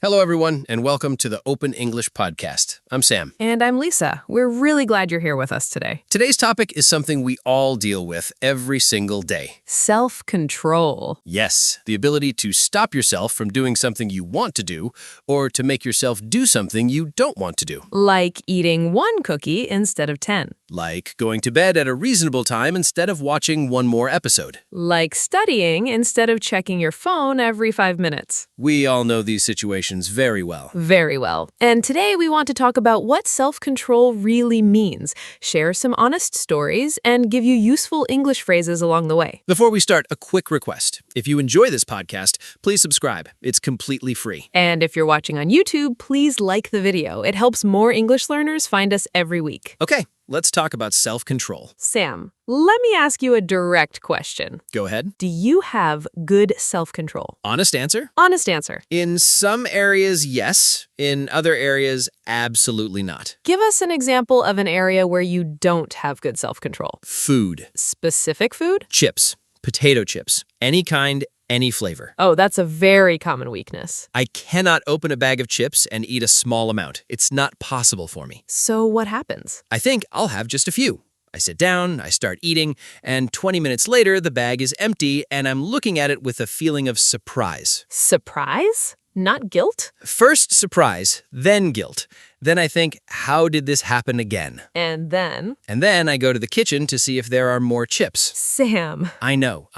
Hello, everyone, and welcome to the Open English Podcast. I'm Sam. And I'm Lisa. We're really glad you're here with us today. Today's topic is something we all deal with every single day. Self-control. Yes, the ability to stop yourself from doing something you want to do or to make yourself do something you don't want to do. Like eating one cookie instead of 10. Like going to bed at a reasonable time instead of watching one more episode. Like studying instead of checking your phone every 5 minutes. We all know these situations very well. Very well. And today we want to talk about what self-control really means, share some honest stories, and give you useful English phrases along the way. Before we start, a quick request. If you enjoy this podcast, please subscribe. It's completely free. And if you're watching on YouTube, please like the video. It helps more English learners find us every week. Okay, let's talk about self-control. Sam, let me ask you a direct question. Go ahead. Do you have good self-control? Honest answer? Honest answer. In some areas, yes. In other areas, absolutely not. Give us an example of an area where you don't have good self-control. Food. Specific food? Chips. Potato chips. Any kind, any flavor. Oh, that's a very common weakness. I cannot open a bag of chips and eat a small amount. It's not possible for me. So what happens? I think I'll have just a few. I sit down, I start eating, and 20 minutes later, the bag is empty, and I'm looking at it with a feeling of surprise. Surprise? Not guilt? First surprise, then guilt. Then I think, how did this happen again? And then? And then I go to the kitchen to see if there are more chips. Sam. I know,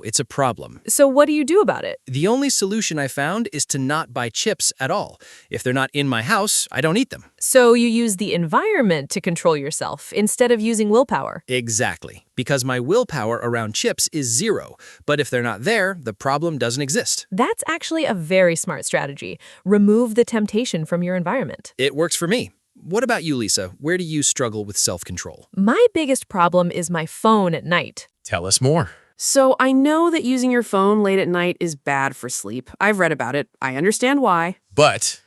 it's a problem. So what do you do about it? The only solution I found is to not buy chips at all. If they're not in my house, I don't eat them. So you use the environment to control yourself instead of using willpower. Exactly, because my willpower around chips is 0. But if they're not there, the problem doesn't exist. That's actually a very smart strategy. Remove the temptation from your environment. It works for me. What about you, Lisa? Where do you struggle with self-control? My biggest problem is my phone at night. Tell us more. So I know that using your phone late at night is bad for sleep. I've read about it. I understand why. But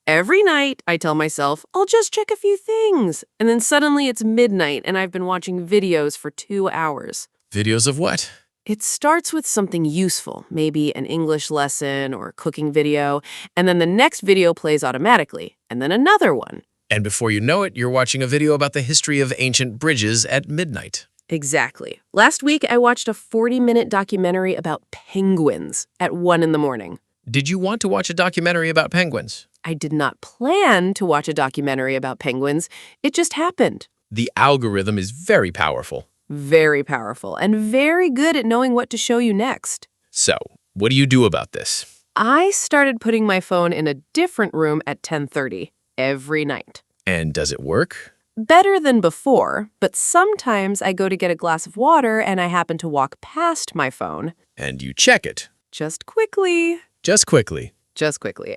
Every night I tell myself, I'll just check a few things. And then suddenly it's midnight and I've been watching videos for 2 hours. videos of what? It starts with something useful, maybe an English lesson or cooking video, and then the next video plays automatically, and then another one. And before you know it, you're watching a video about the history of ancient bridges at midnight. Exactly. Last week I watched a 40-minute documentary about penguins at 1 in the morning. Did you want to watch a documentary about penguins? I did not plan to watch a documentary about penguins. It just happened. The algorithm is very powerful. Very powerful and very good at knowing what to show you next. So, what do you do about this? I started putting my phone in a different room at 10:30 every night. And does it work? Better than before, but sometimes I go to get a glass of water and I happen to walk past my phone. And you check it. Just quickly. Just quickly.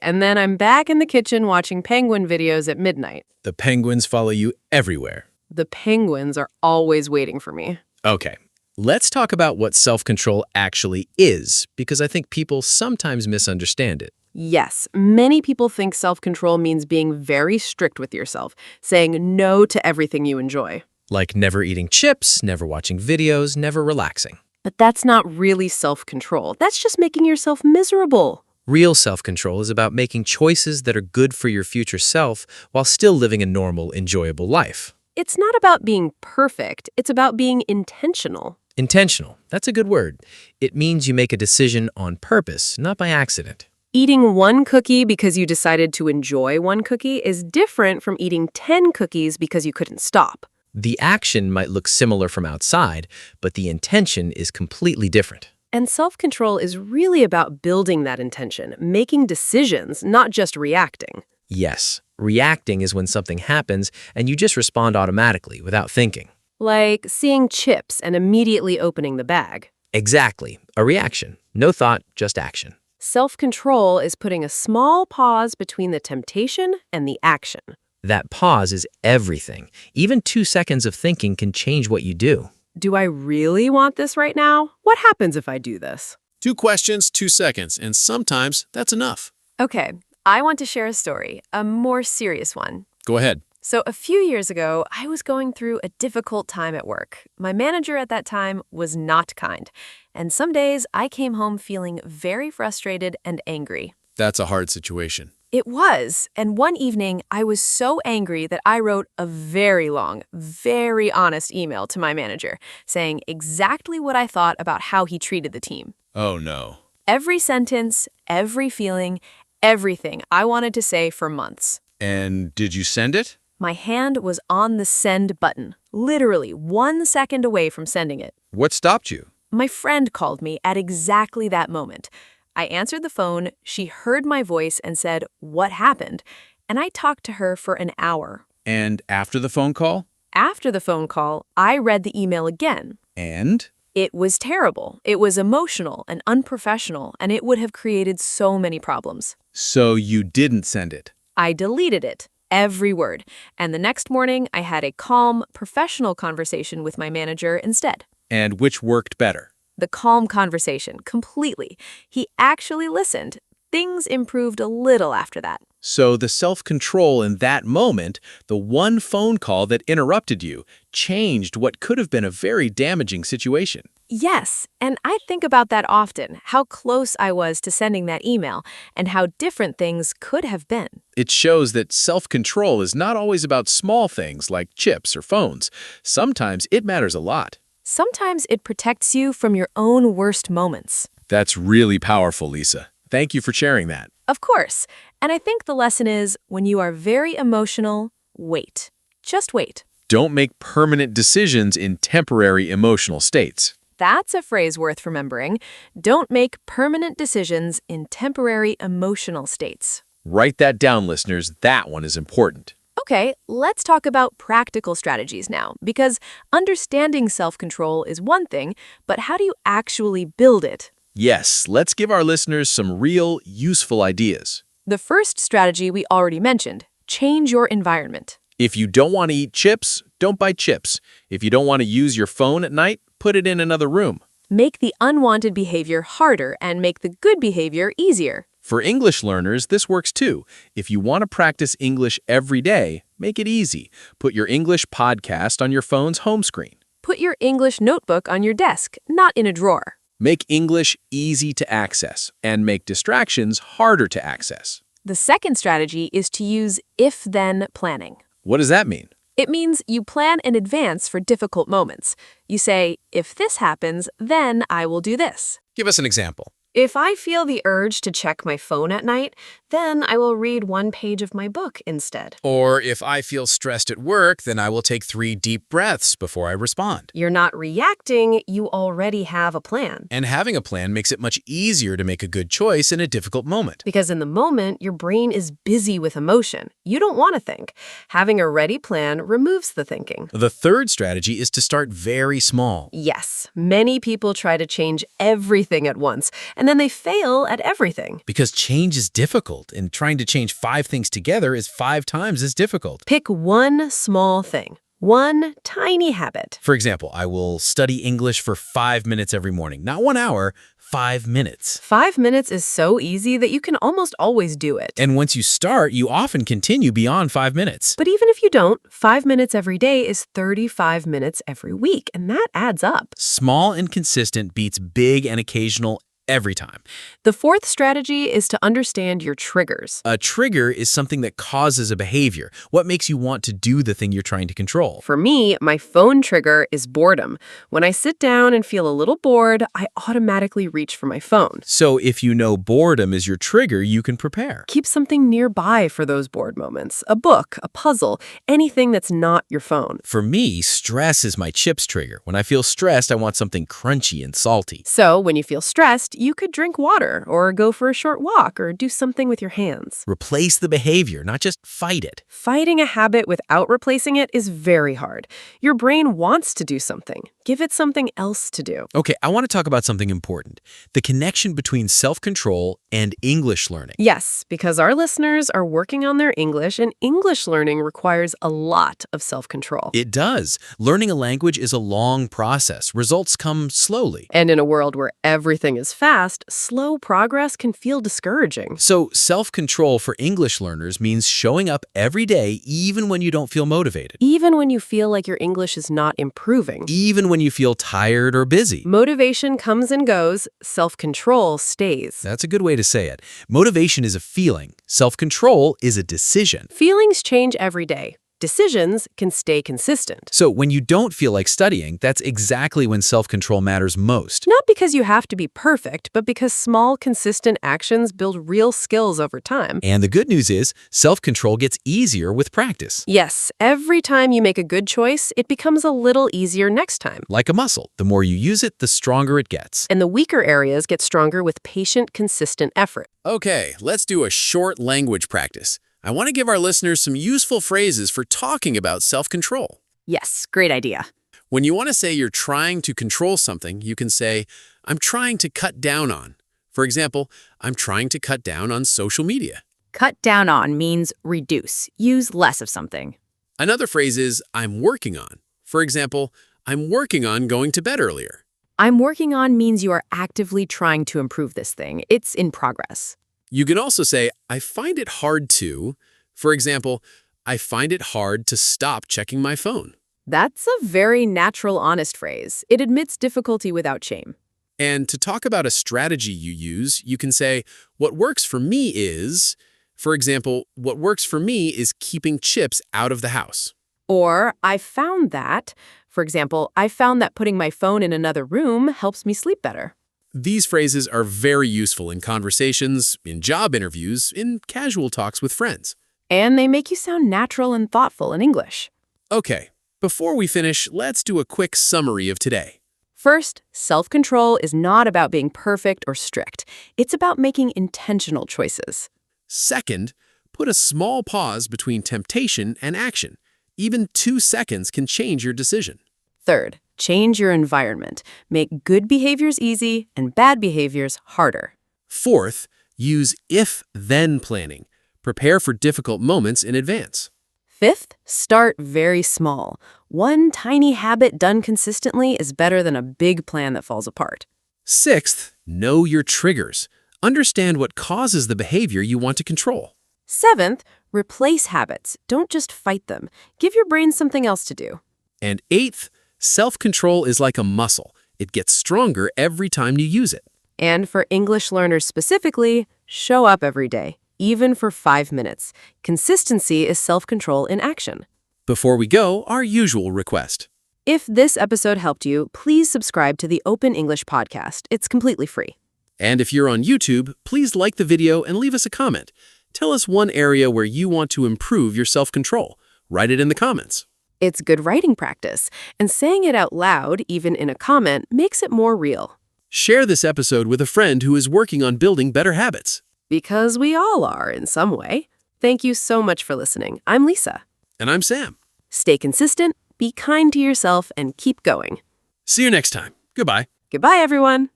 And then I'm back in the kitchen watching penguin videos at midnight. The penguins follow you everywhere. The penguins are always waiting for me. Okay, let's talk about what self-control actually is, because I think people sometimes misunderstand it. Yes, many people think self-control means being very strict with yourself, saying no to everything you enjoy. Like never eating chips, never watching videos, never relaxing. But that's not really self-control. That's just making yourself miserable. Real self-control is about making choices that are good for your future self while still living a normal, enjoyable life. It's not about being perfect. It's about being intentional. Intentional. That's a good word. It means you make a decision on purpose, not by accident. Eating one cookie because you decided to enjoy one cookie is different from eating 10 cookies because you couldn't stop. The action might look similar from outside, but the intention is completely different. And self-control is really about building that intention, making decisions, not just reacting. Yes, reacting is when something happens and you just respond automatically without thinking. Like seeing chips and immediately opening the bag. Exactly, a reaction. No thought, just action. Self-control is putting a small pause between the temptation and the action. That pause is everything. Even 2 seconds of thinking can change what you do. Do I really want this right now? What happens if I do this? 2 questions, 2 seconds, and sometimes that's enough. Okay, I want to share a story, a more serious one. Go ahead. So a few years ago, I was going through a difficult time at work. My manager at that time was not kind. And some days I came home feeling very frustrated and angry. That's a hard situation. It was, and one evening I was so angry that I wrote a very long, very honest email to my manager, saying exactly what I thought about how he treated the team. Oh no. Every sentence, every feeling, everything I wanted to say for months. And did you send it? My hand was on the send button, literally 1 second away from sending it. What stopped you? My friend called me at exactly that moment. I answered the phone, she heard my voice and said, "What happened?" And I talked to her for an hour. And after the phone call? After the phone call, I read the email again. And? It was terrible. It was emotional and unprofessional, and it would have created so many problems. So you didn't send it? I deleted it, every word. And the next morning, I had a calm, professional conversation with my manager instead. And which worked better? The calm conversation, completely. He actually listened. Things improved a little after that. So the self-control in that moment, the one phone call that interrupted you, changed what could have been a very damaging situation. Yes, and I think about that often, how close I was to sending that email, and how different things could have been. It shows that self-control is not always about small things like chips or phones. Sometimes it matters a lot. Sometimes it protects you from your own worst moments. That's really powerful, Lisa. Thank you for sharing that. Of course. And I think the lesson is, when you are very emotional, wait. Just wait. Don't make permanent decisions in temporary emotional states. That's a phrase worth remembering. Don't make permanent decisions in temporary emotional states. Write that down, listeners. That one is important. Okay, let's talk about practical strategies now, because understanding self-control is one thing, but how do you actually build it? Yes, let's give our listeners some real, useful ideas. The first strategy we already mentioned, change your environment. If you don't want to eat chips, don't buy chips. If you don't want to use your phone at night, put it in another room. Make the unwanted behavior harder and make the good behavior easier. For English learners, this works too. If you want to practice English every day, make it easy. Put your English podcast on your phone's home screen. Put your English notebook on your desk, not in a drawer. Make English easy to access and make distractions harder to access. The second strategy is to use if-then planning. What does that mean? It means you plan in advance for difficult moments. You say, if this happens, then I will do this. Give us an example. If I feel the urge to check my phone at night, then I will read one page of my book instead. Or if I feel stressed at work, then I will take 3 deep breaths before I respond. You're not reacting, you already have a plan. And having a plan makes it much easier to make a good choice in a difficult moment. Because in the moment, your brain is busy with emotion. You don't want to think. Having a ready plan removes the thinking. The third strategy is to start very small. Yes, many people try to change everything at once, and then they fail at everything. Because change is difficult, and trying to change 5 things together is 5 times as difficult. Pick one small thing, one tiny habit. For example, I will study English for 5 minutes every morning. Not 1 hour, 5 minutes. 5 minutes is so easy that you can almost always do it. And once you start, you often continue beyond 5 minutes. But even if you don't, 5 minutes every day is 35 minutes every week, and that adds up. Small and consistent beats big and occasional every time. The fourth strategy is to understand your triggers. A trigger is something that causes a behavior. What makes you want to do the thing you're trying to control? For me, my phone trigger is boredom. When I sit down and feel a little bored, I automatically reach for my phone. So if you know boredom is your trigger, you can prepare. Keep something nearby for those bored moments. A book, a puzzle, anything that's not your phone. For me, stress is my chips trigger. When I feel stressed, I want something crunchy and salty. So when you feel stressed, you could drink water or go for a short walk or do something with your hands. Replace the behavior, not just fight it. Fighting a habit without replacing it is very hard. Your brain wants to do something. Give it something else to do. Okay, I want to talk about something important. The connection between self-control and English learning. Yes, because our listeners are working on their English, and English learning requires a lot of self-control. It does. Learning a language is a long process. Results come slowly. And in a world where everything is fast, slow progress can feel discouraging. So self-control for English learners means showing up every day even when you don't feel motivated, Even when you feel like your English is not improving. even when you feel tired or busy. Motivation comes and goes, self-control stays. That's a good way to say it. Motivation is a feeling. Self-control is a decision. Feelings change every day. Decisions can stay consistent. So when you don't feel like studying, that's exactly when self-control matters most. Not because you have to be perfect, but because small, consistent actions build real skills over time. And the good news is, self-control gets easier with practice. Yes, every time you make a good choice, it becomes a little easier next time. Like a muscle, the more you use it, the stronger it gets. And the weaker areas get stronger with patient, consistent effort. Okay, let's do a short language practice. I want to give our listeners some useful phrases for talking about self-control. Yes, great idea. When you want to say you're trying to control something, you can say, I'm trying to cut down on. For example, I'm trying to cut down on social media. Cut down on means reduce. Use less of something. Another phrase is, I'm working on. For example, I'm working on going to bed earlier. I'm working on means you are actively trying to improve this thing. It's in progress. You can also say, I find it hard to. For example, I find it hard to stop checking my phone. That's a very natural, honest phrase. It admits difficulty without shame. And to talk about a strategy you use, you can say, what works for me is, for example, what works for me is keeping chips out of the house. Or, I found that, for example, I found that putting my phone in another room helps me sleep better. These phrases are very useful in conversations, in job interviews, in casual talks with friends. And they make you sound natural and thoughtful in English. Okay, before we finish, let's do a quick summary of today. First, self-control is not about being perfect or strict. It's about making intentional choices. Second, put a small pause between temptation and action. Even 2 seconds can change your decision. Third, change your environment. Make good behaviors easy and bad behaviors harder. Fourth, use if-then planning. Prepare for difficult moments in advance. Fifth, start very small. One tiny habit done consistently is better than a big plan that falls apart. Sixth, know your triggers. Understand what causes the behavior you want to control. Seventh, replace habits. Don't just fight them. Give your brain something else to do. And eighth, self-control is like a muscle. It gets stronger every time you use it. And for English learners specifically, show up every day, even for 5 minutes. Consistency is self-control in action. Before we go, our usual request. If this episode helped you, please subscribe to the Open English podcast. It's completely free. And if you're on YouTube, please like the video and leave us a comment. Tell us one area where you want to improve your self-control. Write it in the comments. It's good writing practice, and saying it out loud, even in a comment, makes it more real. Share this episode with a friend who is working on building better habits. Because we all are in some way. Thank you so much for listening. I'm Lisa. And I'm Sam. Stay consistent, be kind to yourself, and keep going. See you next time. Goodbye. Goodbye, everyone.